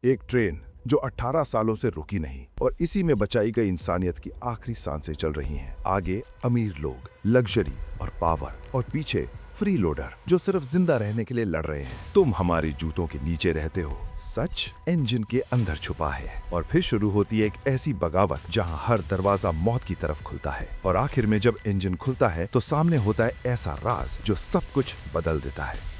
एक ट्रेन जो 18 सालों से रुकी नहीं और इसी में बचाई गई इंसानियत की आखिरी सांसें चल रही हैं। आगे अमीर लोग, लग्जरी और पावर, और पीछे फ्री लोडर जो सिर्फ जिंदा रहने के लिए लड़ रहे हैं। तुम हमारे जूतों के नीचे रहते हो, सच इंजन के अंदर छुपा है। और फिर शुरू होती है एक ऐसी बगावत जहां हर दरवाजा मौत की तरफ खुलता है, और आखिर में जब इंजन खुलता है तो सामने होता है ऐसा राज जो सब कुछ बदल देता है।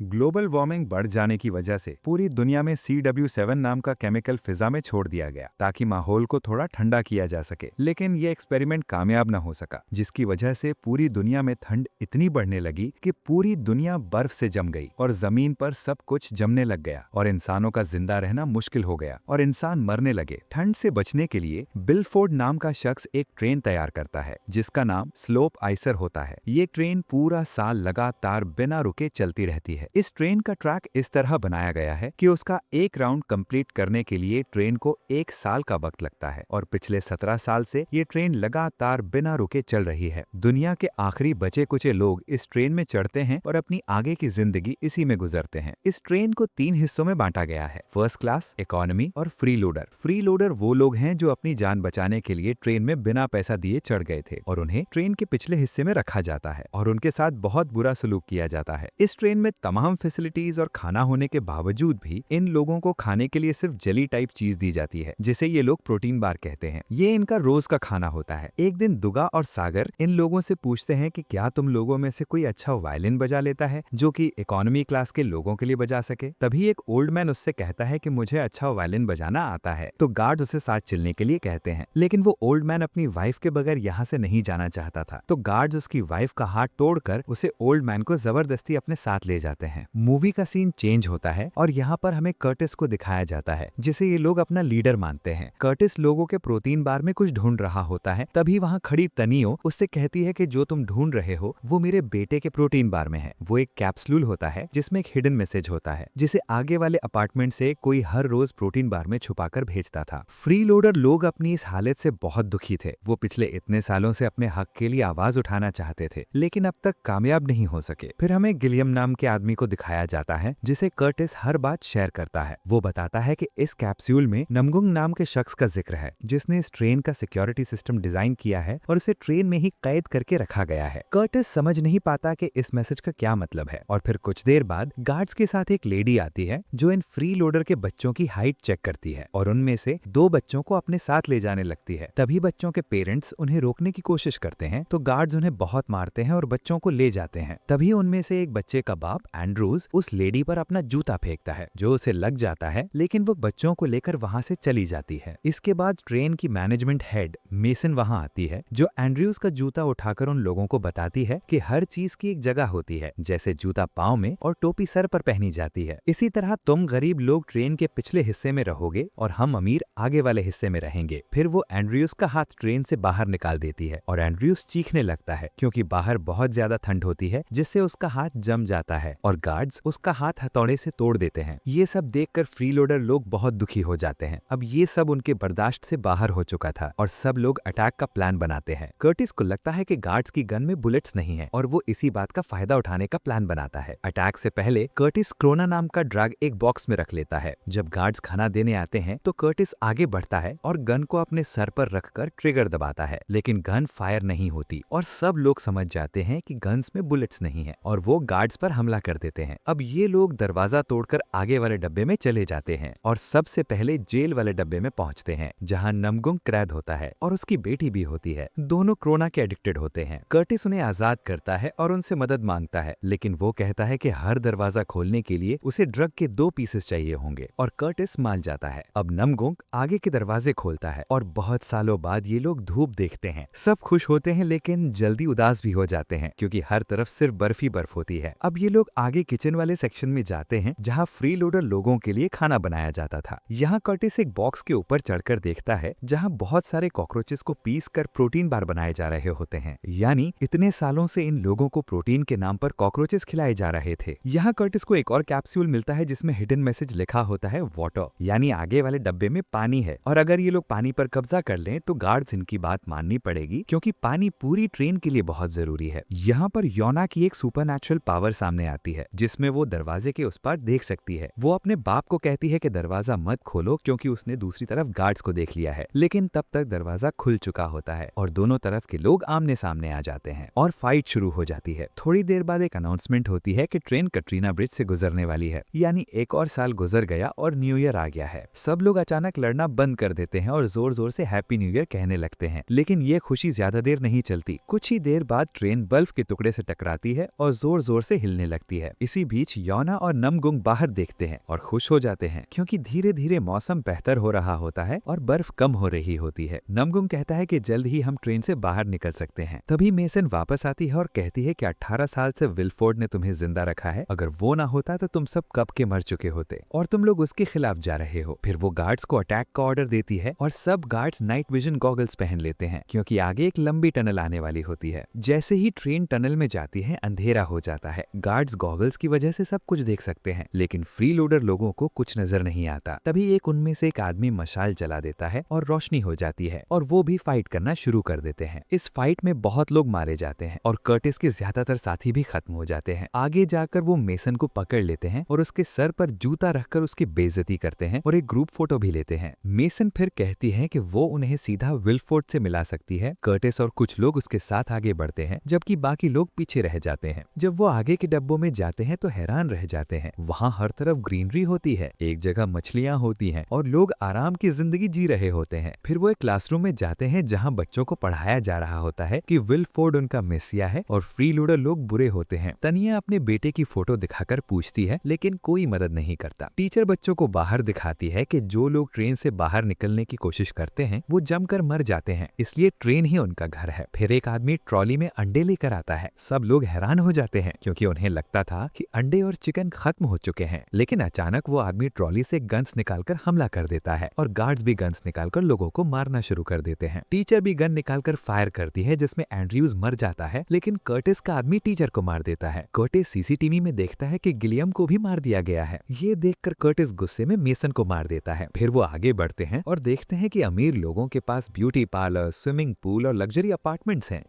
ग्लोबल वार्मिंग बढ़ जाने की वजह से पूरी दुनिया में CW7 नाम का केमिकल फिजा में छोड़ दिया गया ताकि माहौल को थोड़ा ठंडा किया जा सके। लेकिन ये एक्सपेरिमेंट कामयाब न हो सका, जिसकी वजह से पूरी दुनिया में ठंड इतनी बढ़ने लगी कि पूरी दुनिया बर्फ से जम गई और जमीन पर सब कुछ जमने लग गया और इंसानों का जिंदा रहना मुश्किल हो गया और इंसान मरने लगे। ठंड से बचने के लिए बिलफोर्ड नाम का शख्स एक ट्रेन तैयार करता है जिसका नाम स्लोप आइसर होता है। ये ट्रेन पूरा साल लगातार बिना रुके चलती रहती है। इस ट्रेन का ट्रैक इस तरह बनाया गया है कि उसका एक राउंड कंप्लीट करने के लिए ट्रेन को 1 साल का वक्त लगता है और पिछले 17 साल से ये ट्रेन लगातार बिना रुके चल रही है। दुनिया के आखिरी बचे कुचे लोग इस ट्रेन में चढ़ते हैं और अपनी आगे की जिंदगी इसी में गुजरते हैं। इस ट्रेन को 3 हिस्सों में बांटा गया है, फर्स्ट क्लास, इकोनॉमी और फ्री लोडर। फ्री लोडर वो लोग हैं जो अपनी जान बचाने के लिए ट्रेन में बिना पैसा दिए चढ़ गए थे और उन्हें ट्रेन के पिछले हिस्से में रखा जाता है और उनके साथ बहुत बुरा सलूक किया जाता है। इस ट्रेन में तमाम फैसिलिटीज और खाना होने के बावजूद भी इन लोगों को खाने के लिए सिर्फ जेली टाइप चीज दी जाती है जिसे ये लोग प्रोटीन बार कहते हैं। ये इनका रोज का खाना होता है। एक दिन दुगा और सागर इन लोगों से पूछते हैं कि क्या तुम लोगों में से कोई अच्छा वायलिन बजा लेता है जो कि इकोनॉमी क्लास के लोगों के लिए बजा सके। तभी एक ओल्ड मैन उससे कहता है कि मुझे अच्छा वायलिन बजाना आता है। तो गार्ड्स उसे साथ चलने के लिए कहते हैं, लेकिन वो ओल्ड मैन अपनी वाइफ के बगैर यहाँ से नहीं जाना चाहता था। तो गार्ड्स उसकी वाइफ का हाथ तोड़कर उसे ओल्ड मैन को जबरदस्ती अपने साथ ले जाते हैं। मूवी का सीन चेंज होता है और यहाँ पर हमें कर्टिस को दिखाया जाता है जिसे ये लोग अपना लीडर मानते हैं। कर्टिस लोगों के प्रोटीन बार में कुछ ढूंढ रहा होता है। तभी वहाँ खड़ी तनियो उससे कहती है कि जो तुम ढूंढ रहे हो वो मेरे बेटे के प्रोटीन बार में है। वो एक कैप्सूल होता है जिसमें एक हिडन मैसेज होता है जिसे आगे वाले अपार्टमेंट से कोई हर रोज प्रोटीन बार में छुपाकर भेजता था। फ्री लोडर लोग अपनी इस हालत से बहुत दुखी थे। वो पिछले इतने सालों से अपने हक के लिए आवाज उठाना चाहते थे लेकिन अब तक कामयाब नहीं हो सके। फिर हमें गिलियम नाम के आदमी को दिखाया जाता है जिसे कर्टिस हर बात शेयर करता है। वो बताता है कि इस कैप्सूल में नमगुंग नाम के शख्स का जिक्र है जिसने इस ट्रेन का सिक्योरिटी सिस्टम डिजाइन किया है और उसे ट्रेन में ही कैद करके रखा गया है। कर्टिस समझ नहीं पाता कि इस मैसेज का क्या मतलब है और फिर कुछ देर बाद गार्ड्स के साथ एक लेडी आती है जो इन फ्री लोडर के बच्चों की हाइट चेक करती है और उनमें से 2 बच्चों को अपने साथ ले जाने लगती है। तभी बच्चों के पेरेंट्स उन्हें रोकने की कोशिश करते हैं तो गार्ड्स उन्हें बहुत मारते हैं और बच्चों को ले जाते हैं। तभी उनमें से एक बच्चे का बाप एंड्रूज उस लेडी पर अपना जूता फेंकता है जो उसे लग जाता है, लेकिन वो बच्चों को लेकर वहां से चली जाती है। इसके बाद ट्रेन की मैनेजमेंट हेड मेसन वहां आती है जो एंड्रयूज का जूता उठाकर उन लोगों को बताती है कि हर चीज की एक जगह होती है, जैसे जूता पाँव में और टोपी सर पर पहनी जाती है। इसी तरह तुम गरीब लोग ट्रेन के पिछले हिस्से में रहोगे और हम अमीर आगे वाले हिस्से में रहेंगे। फिर वो एंड्रयूज का हाथ ट्रेन से बाहर निकाल देती है और एंड्रयूज चीखने लगता है क्योंकि बाहर बहुत ज्यादा ठंड होती है जिससे उसका हाथ जम जाता है और गार्ड्स उसका हाथ हथौड़े से तोड़ देते हैं। ये सब देखकर फ्री लोडर लोग बहुत दुखी हो जाते हैं। अब ये सब उनके बर्दाश्त से बाहर हो चुका था और सब लोग अटैक का प्लान बनाते हैं। कर्टिस को लगता है कि गार्ड्स की गन में बुलेट्स नहीं है और वो इसी बात का फायदा उठाने का प्लान बनाता है। अटैक से पहले कर्टिस क्रोना नाम का ड्रग एक बॉक्स में रख लेता है। जब गार्ड्स खाना देने आते हैं तो कर्टिस आगे बढ़ता है और गन को अपने सर पर रखकर ट्रिगर दबाता है, लेकिन गन फायर नहीं होती और सब लोग समझ जाते हैं कि गन्स में बुलेट्स नहीं है और वो गार्ड्स पर हमला कर देते हैं। अब ये लोग दरवाजा तोड़कर आगे वाले डब्बे में चले जाते हैं और सबसे पहले जेल वाले डब्बे में पहुंचते हैं जहां नमगुंग कैद होता है और उसकी बेटी भी होती है। दोनों क्रोना के एडिक्टेड होते हैं। कर्टिस उन्हें आजाद करता है और उनसे मदद मांगता है, लेकिन वो कहता है कि हर दरवाजा खोलने के लिए उसे ड्रग के 2 पीसेस चाहिए होंगे और कर्टिस मान जाता है। अब नमगुंग आगे के दरवाजे खोलता है और बहुत सालों बाद ये लोग धूप देखते हैं। सब खुश होते हैं लेकिन जल्दी उदास भी हो जाते हैं क्योंकि हर तरफ सिर्फ बर्फ ही बर्फ होती है। अब ये लोग आगे किचन वाले सेक्शन में जाते हैं जहाँ फ्री लोडर लोगों के लिए खाना बनाया जाता था। यहाँ कर्टिस एक बॉक्स के ऊपर चढ़कर देखता है जहाँ बहुत सारे कॉकरोचेस को पीस कर प्रोटीन बार बनाए जा रहे होते हैं। यानी इतने सालों से इन लोगों को प्रोटीन के नाम पर कॉकरोचेस खिलाए जा रहे थे। यहाँ कर्टिस को एक और कैप्सूल मिलता है जिसमें हिडन मैसेज लिखा होता है वाटर, यानी आगे वाले डब्बे में पानी है और अगर ये लोग पानी पर कब्जा कर लें तो गार्ड्स इनकी बात माननी पड़ेगी क्योंकि पानी पूरी ट्रेन के लिए बहुत जरूरी है। यहाँ पर योना की एक सुपरनैचुरल पावर सामने आती है जिसमें वो दरवाजे के उस पार देख सकती है। वो अपने बाप को कहती है कि दरवाजा मत खोलो क्योंकि उसने दूसरी तरफ गार्ड्स को देख लिया है, लेकिन तब तक दरवाजा खुल चुका होता है और दोनों तरफ के लोग आमने सामने आ जाते हैं और फाइट शुरू हो जाती है। थोड़ी देर बाद एक अनाउंसमेंट होती है कि ट्रेन कटरीना ब्रिज से गुजरने वाली है, यानी एक और साल गुजर गया और न्यू ईयर आ गया है। सब लोग अचानक लड़ना बंद कर देते हैं और जोर जोर से हैप्पी न्यू ईयर कहने लगते हैं, लेकिन ये खुशी ज्यादा देर नहीं चलती। कुछ ही देर बाद ट्रेन बल्ब के टुकड़े से टकराती है और जोर जोर से हिलने लगती है। इसी बीच योना और नमगुंग बाहर देखते हैं और खुश हो जाते हैं क्योंकि धीरे धीरे मौसम बेहतर हो रहा होता है और बर्फ कम हो रही होती है। नमगुंग कहता है कि जल्द ही हम ट्रेन से बाहर निकल सकते हैं। तभी मेसन वापस आती है और कहती है कि 18 साल से विलफोर्ड ने तुम्हें जिंदा रखा है, अगर वो ना होता तो तुम सब कब के मर चुके होते और तुम लोग उसके खिलाफ जा रहे हो। फिर वो गार्ड्स को अटैक का ऑर्डर देती है और सब गार्ड्स नाइट विजन गॉगल्स पहन लेते हैं क्योंकि आगे एक लंबी टनल आने वाली होती है। जैसे ही ट्रेन टनल में जाती है अंधेरा हो जाता है। गार्ड्स गॉगल्स की वजह से सब कुछ देख सकते हैं, लेकिन फ्री लोडर लोगों को कुछ नजर नहीं आता। तभी एक उनमें से एक आदमी मशाल जला देता है और रोशनी हो जाती है और वो भी फाइट करना शुरू कर देते हैं। इस फाइट में बहुत लोग मारे जाते हैं और कर्टिस के ज्यादातर साथी भी खत्म हो जाते हैं। आगे जाकर वो मेसन को पकड़ लेते हैं और उसके सर पर जूता रखकर उसकी बेइज्जती करते हैं और एक ग्रुप फोटो भी लेते हैं। मेसन फिर कहती है कि वो उन्हें सीधा विलफोर्ड से मिला सकती है। कर्टिस और कुछ लोग उसके साथ आगे बढ़ते हैं जबकि बाकी लोग पीछे रह जाते हैं। जब वो आगे के डब्बों में जाते हैं तो हैरान रह जाते हैं। वहाँ हर तरफ ग्रीनरी होती है, एक जगह मछलियाँ होती हैं और लोग आराम की जिंदगी जी रहे होते हैं। फिर वो एक क्लासरूम में जाते हैं जहाँ बच्चों को पढ़ाया जा रहा होता है कि विलफोर्ड उनका मेसिया है और फ्री लोडर लोग बुरे होते हैं। तनिया अपने बेटे की फोटो दिखाकर पूछती है, लेकिन कोई मदद नहीं करता। टीचर बच्चों को बाहर दिखाती है कि जो लोग ट्रेन से बाहर निकलने की कोशिश करते हैं वो जमकर मर जाते हैं, इसलिए ट्रेन ही उनका घर है। फिर एक आदमी ट्रॉली में अंडे लेकर आता है। सब लोग हैरान हो जाते हैं क्योंकि उन्हें लगता था कि अंडे और चिकन खत्म हो चुके हैं, लेकिन अचानक वो आदमी ट्रॉली से गन्स निकालकर हमला कर देता है और गार्ड्स भी गन्स निकालकर लोगों को मारना शुरू कर देते हैं। टीचर भी गन निकालकर फायर करती है जिसमें एंड्रयूज मर जाता है, लेकिन कर्टिस का आदमी टीचर को मार देता है। कर्टिस सीसीटीवी में देखता है कि गिलियम को भी मार दिया गया है। ये देखकर कर्टिस गुस्से में मेसन को मार देता है। फिर वो आगे बढ़ते हैं और देखते हैं कि अमीर लोगों के पास ब्यूटी पार्लर, स्विमिंग पूल और लग्जरी अपार्टमेंट्स हैं।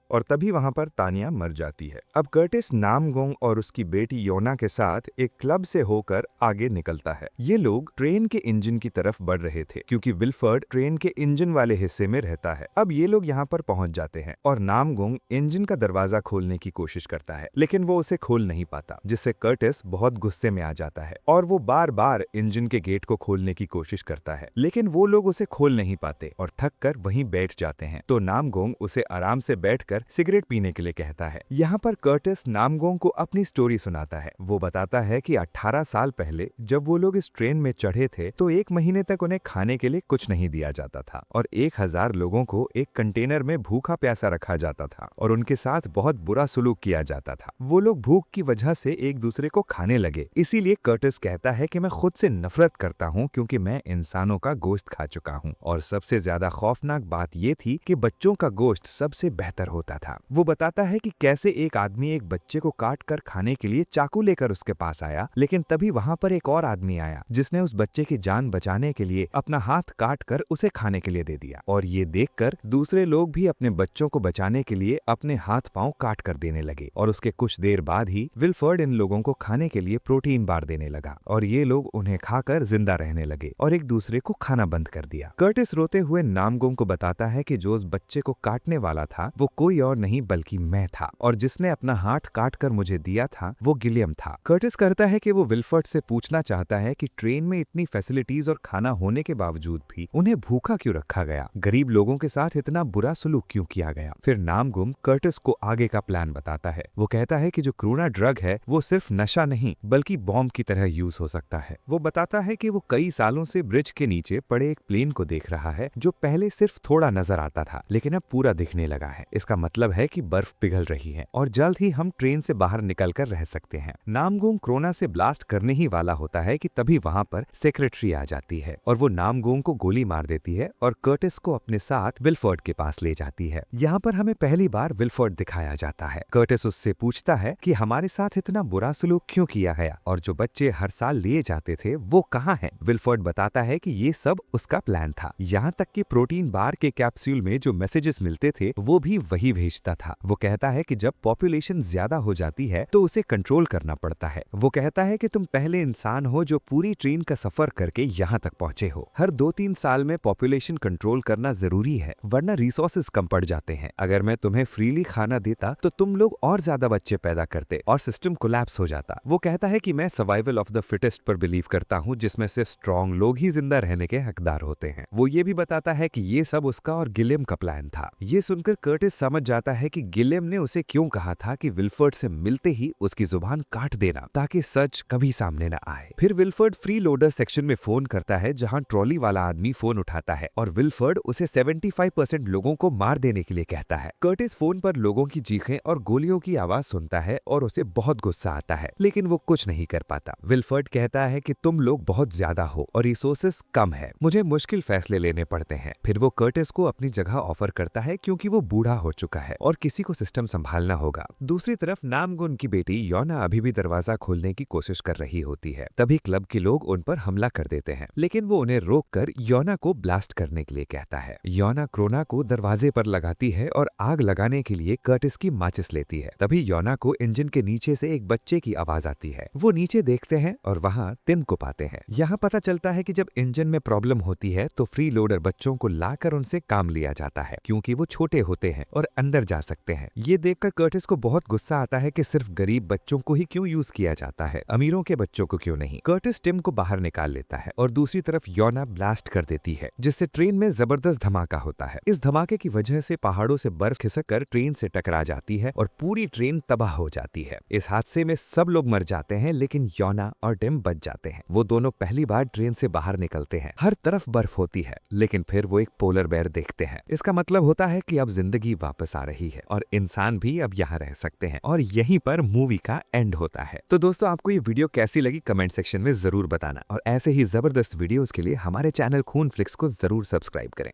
और तभी वहां पर तानिया मर जाती है। अब कर्टिस नामगोंग और उसकी बेटी योना के साथ एक क्लब से होकर आगे निकलता है। ये लोग ट्रेन के इंजन की तरफ बढ़ रहे थे क्योंकि विलफर्ड ट्रेन के इंजन वाले हिस्से में रहता है। अब ये लोग यहाँ पर पहुंच जाते हैं और नामगोंग इंजन का दरवाजा खोलने की कोशिश करता है, लेकिन वो उसे खोल नहीं पाता, जिससे कर्टिस बहुत गुस्से में आ जाता है और वो बार बार इंजन के गेट को खोलने की कोशिश करता है, लेकिन वो लोग उसे खोल नहीं पाते और थक कर वहीं बैठ जाते हैं। तो नामगोंग उसे आराम से बैठकर सिगरेट पीने के लिए कहता है। यहाँ पर कर्टिस नामगोंग को अपनी स्टोरी सुनाता है। वो बताता है कि 18 साल पहले जब वो लोग इस ट्रेन में चढ़े थे तो 1 महीने तक उन्हें खाने के लिए कुछ नहीं दिया जाता था और 1000 लोगों को एक कंटेनर में भूखा प्यासा रखा जाता था और उनके साथ बहुत बुरा सुलूक किया जाता था। वो लोग भूख की वजह से एक दूसरे को खाने लगे। इसीलिए कर्टिस कहता है कि मैं खुद से नफरत करता हूँ क्योंकि मैं इंसानों का गोश्त खा चुका हूँ और सबसे ज्यादा खौफनाक बात ये थी कि बच्चों का गोश्त सबसे बेहतर होता था। वो बताता है कि कैसे एक आदमी एक बच्चे को काट कर खाने के लिए चाकू लेकर उसके पास आया, लेकिन तभी वहाँ पर एक और आदमी आया जिसने उस बच्चे की जान बचाने के लिए अपना हाथ काट कर उसे खाने के लिए दे दिया और ये देखकर दूसरे लोग भी अपने बच्चों को बचाने के लिए अपने हाथ पांव काट कर देने लगे और उसके कुछ देर बाद ही विलफर्ड इन लोगों को खाने के लिए प्रोटीन बार देने लगा और ये लोग उन्हें खाकर जिंदा रहने लगे और एक दूसरे को खाना बंद कर दिया। कर्टिस रोते हुए नामगोंग को बताता है कि जो उस बच्चे को काटने वाला था वो कोई और नहीं बल्कि मैं था और जिसने अपना हाथ काट कर मुझे दिया था वो गिलियम था। कर्टिस करता है कि वो विलफर्ड से पूछना चाहता है कि ट्रेन में इतनी फैसिलिटीज और खाना होने के बावजूद भी उन्हें भूखा क्यों रखा गया, गरीब लोगों के साथ इतना बुरा सलूक क्यों किया गया। फिर नामगुम कर्टिस को आगे का प्लान बताता है। वो कहता है कि जो क्रूना ड्रग है वो सिर्फ नशा नहीं बल्कि बॉम्ब की तरह यूज हो सकता है। वो बताता है कि वो कई सालों से ब्रिज के नीचे पड़े एक प्लेन को देख रहा है जो पहले सिर्फ थोड़ा नजर आता था लेकिन अब पूरा दिखने लगा है। इसका मतलब है कि बर्फ पिघल रही है और जल्द ही हम ट्रेन से बाहर निकलकर रह सकते हैं। नामगोंग क्रोना से ब्लास्ट करने ही वाला होता है कि तभी वहां पर सेक्रेटरी आ जाती है और वो नामगोंग को गोली मार देती है और कर्टिस को अपने साथ विलफर्ड के पास ले जाती है। यहाँ पर हमें पहली बार विलफर्ड दिखाया जाता है। कर्टिस उससे पूछता है कि हमारे साथ इतना बुरा सलूक क्यों किया गया और जो बच्चे हर साल लिए जाते थे वो कहाँ हैं? विलफर्ड बताता है कि ये सब उसका प्लान था। यहाँ तक कि प्रोटीन बार के कैप्सूल में जो मैसेजेस मिलते थे वो भी वही भेजता था। वो कहता है कि जब पॉपुलेशन ज्यादा हो जाती है तो उसे कंट्रोल करना पड़ता है। वो कहता है कि तुम पहले इंसान हो जो पूरी ट्रेन का सफर करके यहाँ तक पहुंचे हो। हर 2-3 साल में पॉपुलेशन कंट्रोल करना जरूरी है, वरना रिसोर्सेज कम पड़ जाते हैं। अगर मैं तुम्हें फ्रीली खाना देता तो तुम लोग और ज्यादा बच्चे पैदा करते और सिस्टम कोलैप्स हो जाता। वो कहता है कि मैं सर्वाइवल ऑफ द फिटेस्ट पर बिलीव करता हूँ, जिसमें से स्ट्रॉन्ग लोग ही जिंदा रहने के हकदार होते हैं। वो ये भी बताता है कि ये सब उसका और गिलेम का प्लान था। ये सुनकर कर्टिस समझ जाता है कि गिलेम ने उसे क्यों कहा था कि विल्फर्ड से मिलते ही उसकी जुबान काट देना, ताकि सच कभी सामने न आए। फिर विल्फर्ड फ्री लोडर सेक्शन में फोन करता है, जहां ट्रॉली वाला आदमी फोन उठाता है और विल्फर्ड उसे 75% लोगों को मार देने के लिए कहता है। कर्टिस फोन पर लोगों की चीखें और गोलियों की आवाज सुनता है और उसे बहुत गुस्सा आता है, लेकिन वो कुछ नहीं कर पाता। विल्फर्ड कहता है कि तुम लोग बहुत ज्यादा हो और रिसोर्सेस कम है, मुझे मुश्किल फैसले लेने पड़ते हैं। फिर वो कर्टिस को अपनी जगह ऑफर करता है, क्योंकि वो बूढ़ा हो चुका है और किसी को सिस्टम संभालना होगा। दूसरी तरफ नामगुन की बेटी योना अभी भी दरवाजा खोलने की कोशिश कर रही होती है। तभी क्लब के लोग उन पर हमला कर देते हैं, लेकिन वो उन्हें रोककर योना को ब्लास्ट करने के लिए कहता है। योना क्रोना को दरवाजे पर लगाती है और आग लगाने के लिए कर्टिस की माचिस लेती है। तभी योना को इंजन के नीचे से एक बच्चे की आवाज आती है। वो नीचे देखते हैं और वहाँ टिम को पाते हैं। यहाँ पता चलता है कि जब इंजन में प्रॉब्लम होती है तो फ्री लोडर बच्चों को लाकर उनसे काम लिया जाता है, क्योंकि वो छोटे होते हैं और अंदर जा सकते हैं। ये देखकर कर्टिस को बहुत गुस्सा आता है कि सिर्फ गरीब बच्चों को ही क्यों यूज किया जाता है, अमीरों के बच्चों को क्यों नहीं। कर्टिस टिम को बाहर निकाल लेता है और दूसरी तरफ योना ब्लास्ट कर देती है, जिससे ट्रेन में जबरदस्त धमाका होता है। इस धमाके की वजह से पहाड़ों से बर्फ खिसक कर ट्रेन से टकरा जाती है और पूरी ट्रेन तबाह हो जाती है। इस हादसे में सब लोग मर जाते हैं, लेकिन योना और टिम बच जाते हैं। वो दोनों पहली बार ट्रेन से बाहर निकलते हैं। हर तरफ बर्फ होती है, लेकिन फिर वो एक पोलर बेयर देखते हैं। इसका मतलब होता है कि अब जिंदगी वापस आ रही है और इंसान भी अब यहाँ रह सकते हैं, और यहीं पर मूवी का एंड होता है। तो दोस्तों, आपको ये वीडियो कैसी लगी कमेंट सेक्शन में जरूर बताना, और ऐसे ही जबरदस्त वीडियोस के लिए हमारे चैनल खून फ्लिक्स को जरूर सब्सक्राइब करें।